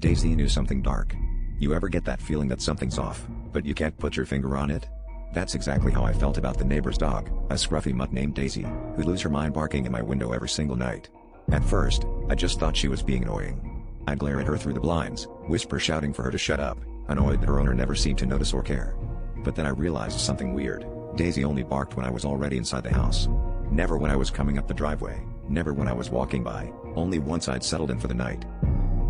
Daisy knew something dark. You ever get that feeling that something's off, but you can't put your finger on it? That's exactly how I felt about the neighbor's dog, a scruffy mutt named Daisy, who'd lose her mind barking in my window every single night. At first, I just thought she was being annoying. I'd glare at her through the blinds, whisper shouting for her to shut up, annoyed that her owner never seemed to notice or care. But then I realized something weird. Daisy only barked when I was already inside the house. Never when I was coming up the driveway, never when I was walking by, only once I'd settled in for the night.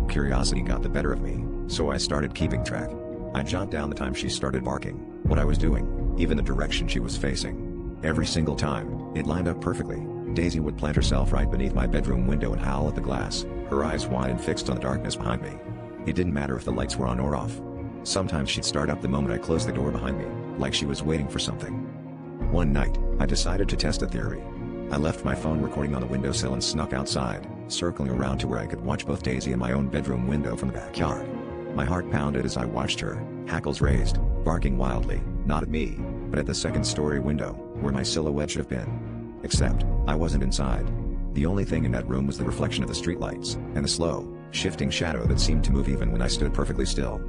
Curiosity got the better of me, so I started keeping track. I jotted down the time she started barking, what I was doing, even the direction she was facing. Every single time, it lined up perfectly. Daisy would plant herself right beneath my bedroom window and howl at the glass, her eyes wide and fixed on the darkness behind me. It didn't matter if the lights were on or off. Sometimes she'd start up the moment I closed the door behind me, like she was waiting for something. One night, I decided to test a theory. I left my phone recording on the windowsill and snuck outside, circling around to where I could watch both Daisy and my own bedroom window from the backyard. My heart pounded as I watched her, hackles raised, barking wildly, not at me, but at the second-story window, where my silhouette should have been. Except, I wasn't inside. The only thing in that room was the reflection of the streetlights, and the slow, shifting shadow that seemed to move even when I stood perfectly still.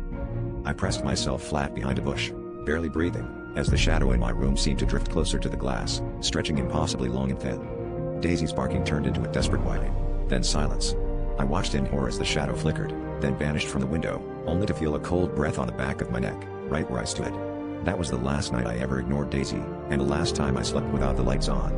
I pressed myself flat behind a bush, barely breathing, as the shadow in my room seemed to drift closer to the glass, stretching impossibly long and thin. Daisy's barking turned into a desperate whining, then silence. I watched in horror as the shadow flickered, then vanished from the window, only to feel a cold breath on the back of my neck, right where I stood. That was the last night I ever ignored Daisy, and the last time I slept without the lights on.